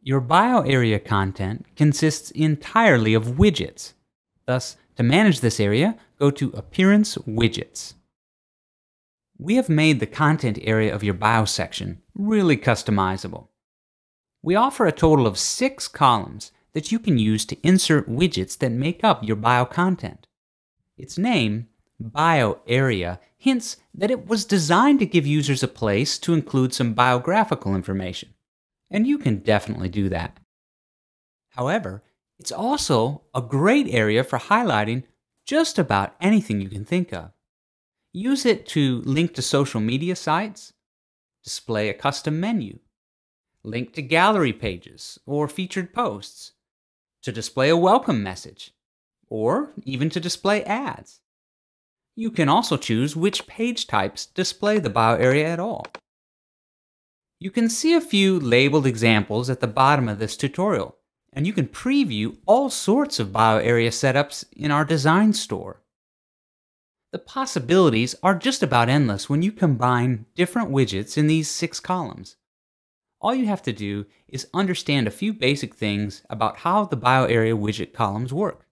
Your bio area content consists entirely of widgets. Thus, to manage this area, go to Appearance Widgets. We have made the content area of your bio section really customizable. We offer a total of 6 columns that you can use to insert widgets that make up your bio content. Its name, Bio Area, hints that it was designed to give users a place to include some biographical information. And you can definitely do that. However, it's also a great area for highlighting just about anything you can think of. Use it to link to social media sites, display a custom menu, link to gallery pages or featured posts, to display a welcome message, or even to display ads. You can also choose which page types display the bio area at all. You can see a few labeled examples at the bottom of this tutorial, and you can preview all sorts of bio area setups in our design store. The possibilities are just about endless when you combine different widgets in these 6 columns. All you have to do is understand a few basic things about how the bio area widget columns work.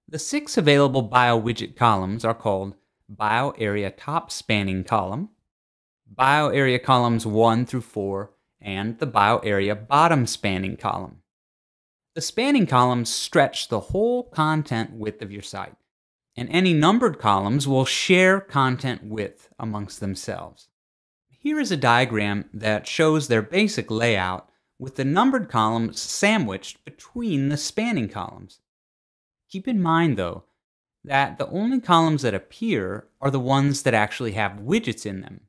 The 6 available bio widget columns are called Bio Area Top Spanning Column, Bio Area Columns 1 through 4, and the Bio Area Bottom Spanning Column. The spanning columns stretch the whole content width of your site, and any numbered columns will share content width amongst themselves. Here is a diagram that shows their basic layout with the numbered columns sandwiched between the spanning columns. Keep in mind, though, that the only columns that appear are the ones that actually have widgets in them.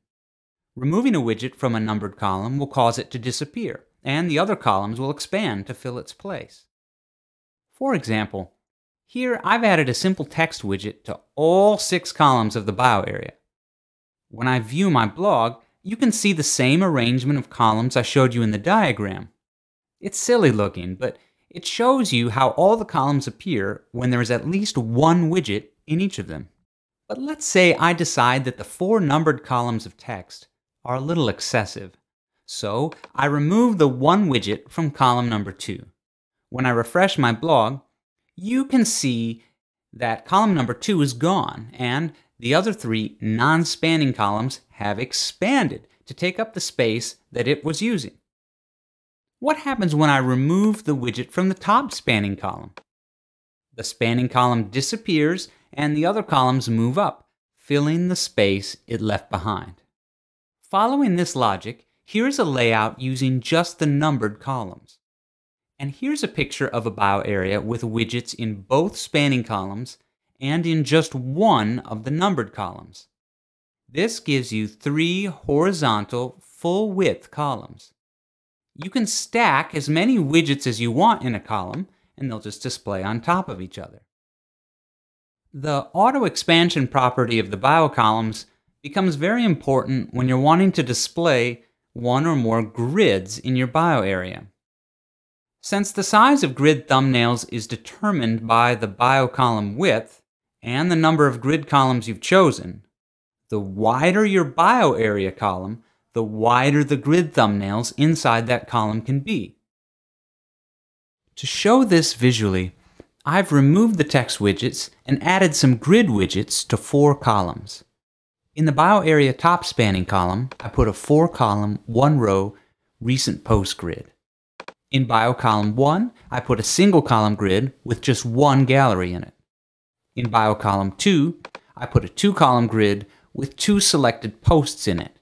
Removing a widget from a numbered column will cause it to disappear, and the other columns will expand to fill its place. For example, here I've added a simple text widget to all 6 columns of the bio area. When I view my blog, you can see the same arrangement of columns I showed you in the diagram. It's silly looking, but it shows you how all the columns appear when there is at least one widget in each of them. But let's say I decide that the 4 numbered columns of text are a little excessive. So I remove the 1 widget from column number 2. When I refresh my blog, you can see that column number 2 is gone, and the other 3 non-spanning columns have expanded to take up the space that it was using. What happens when I remove the widget from the top spanning column? The spanning column disappears and the other columns move up, filling the space it left behind. Following this logic, here's a layout using just the numbered columns. And here's a picture of a bio area with widgets in both spanning columns and in just one of the numbered columns. This gives you 3 horizontal, full-width columns. You can stack as many widgets as you want in a column, and they'll just display on top of each other. The auto-expansion property of the bio columns becomes very important when you're wanting to display one or more grids in your bio area. Since the size of grid thumbnails is determined by the bio column width and the number of grid columns you've chosen, the wider your bio area column, the wider the grid thumbnails inside that column can be. To show this visually, I've removed the text widgets and added some grid widgets to 4 columns. In the bio area top spanning column, I put a 4-column, 1-row recent post grid. In bio column 1, I put a single column grid with just 1 gallery in it. In bio column 2, I put a 2-column grid with 2 selected posts in it.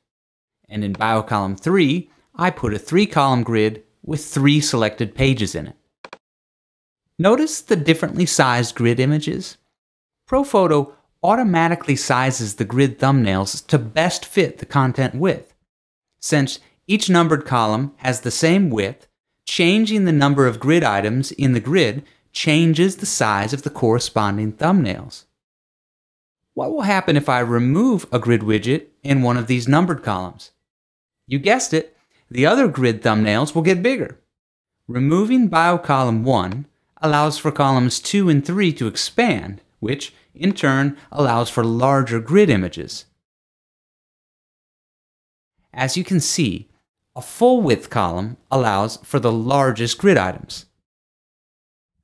And in bio column 3, I put a 3-column grid with 3 selected pages in it. Notice the differently sized grid images? ProPhoto automatically sizes the grid thumbnails to best fit the content width. Since each numbered column has the same width, changing the number of grid items in the grid changes the size of the corresponding thumbnails. What will happen if I remove a grid widget in one of these numbered columns? You guessed it, the other grid thumbnails will get bigger. Removing bio column 1 allows for columns 2 and 3 to expand, which in turn allows for larger grid images. As you can see, A full width column allows for the largest grid items.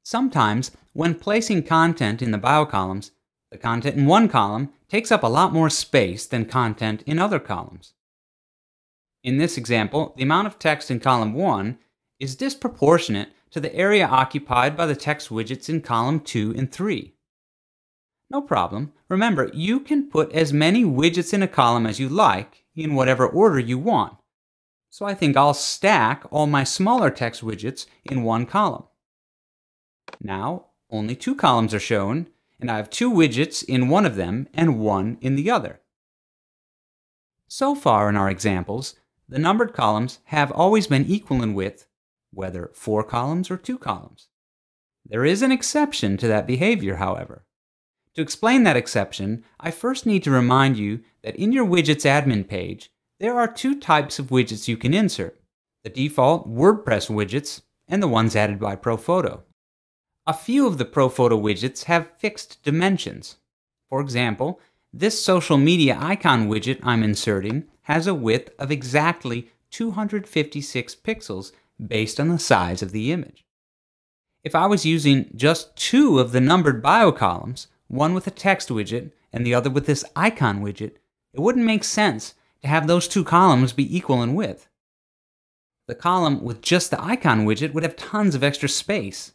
Sometimes, when placing content in the bio columns, the content in one column takes up a lot more space than content in other columns. In this example, the amount of text in column 1 is disproportionate to the area occupied by the text widgets in column 2 and 3. No problem. Remember, you can put as many widgets in a column as you like, in whatever order you want. So I think I'll stack all my smaller text widgets in one column. Now, only 2 columns are shown, and I have 2 widgets in one of them and 1 in the other. So far in our examples, the numbered columns have always been equal in width, whether 4 columns or 2 columns. There is an exception to that behavior, however. To explain that exception, I first need to remind you that in your Widgets admin page, there are 2 types of widgets you can insert: the default WordPress widgets and the ones added by ProPhoto. A few of the ProPhoto widgets have fixed dimensions. For example, this social media icon widget I'm inserting has a width of exactly 256 pixels based on the size of the image. If I was using just 2 of the numbered bio columns, one with a text widget and the other with this icon widget, it wouldn't make sense to have those 2 columns be equal in width. The column with just the icon widget would have tons of extra space.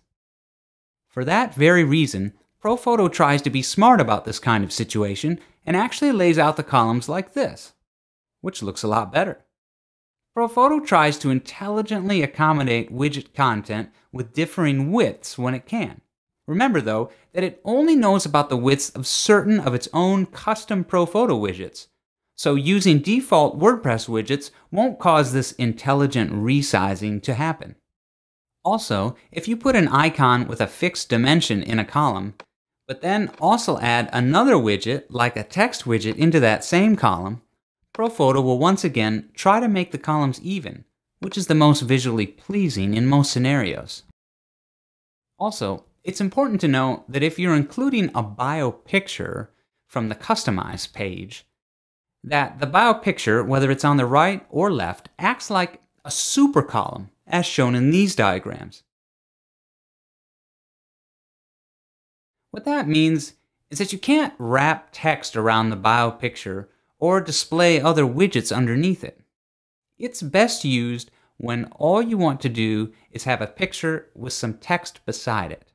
For that very reason, ProPhoto tries to be smart about this kind of situation and actually lays out the columns like this, which looks a lot better. ProPhoto tries to intelligently accommodate widget content with differing widths when it can. Remember, though, that it only knows about the widths of certain of its own custom ProPhoto widgets, so using default WordPress widgets won't cause this intelligent resizing to happen. Also, if you put an icon with a fixed dimension in a column, but then also add another widget like a text widget into that same column, ProPhoto will once again try to make the columns even, which is the most visually pleasing in most scenarios. Also, it's important to know that if you're including a bio picture from the Customize page, that the bio picture, whether it's on the right or left, acts like a super column, as shown in these diagrams. What that means is that you can't wrap text around the bio picture or display other widgets underneath it. It's best used when all you want to do is have a picture with some text beside it.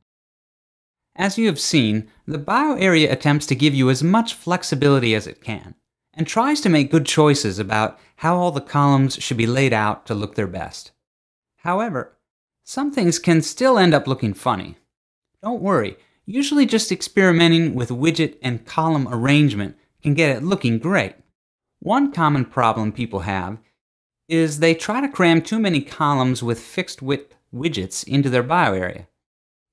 As you have seen, the bio area attempts to give you as much flexibility as it can, and tries to make good choices about how all the columns should be laid out to look their best. However, some things can still end up looking funny. Don't worry, usually just experimenting with widget and column arrangement can get it looking great. One common problem people have is they try to cram too many columns with fixed width widgets into their bio area.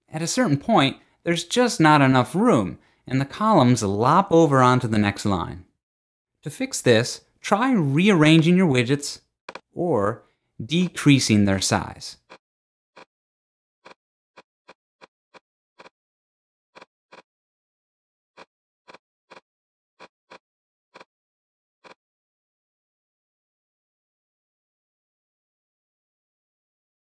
At a certain point, there's just not enough room, and the columns lop over onto the next line. To fix this, try rearranging your widgets or decreasing their size.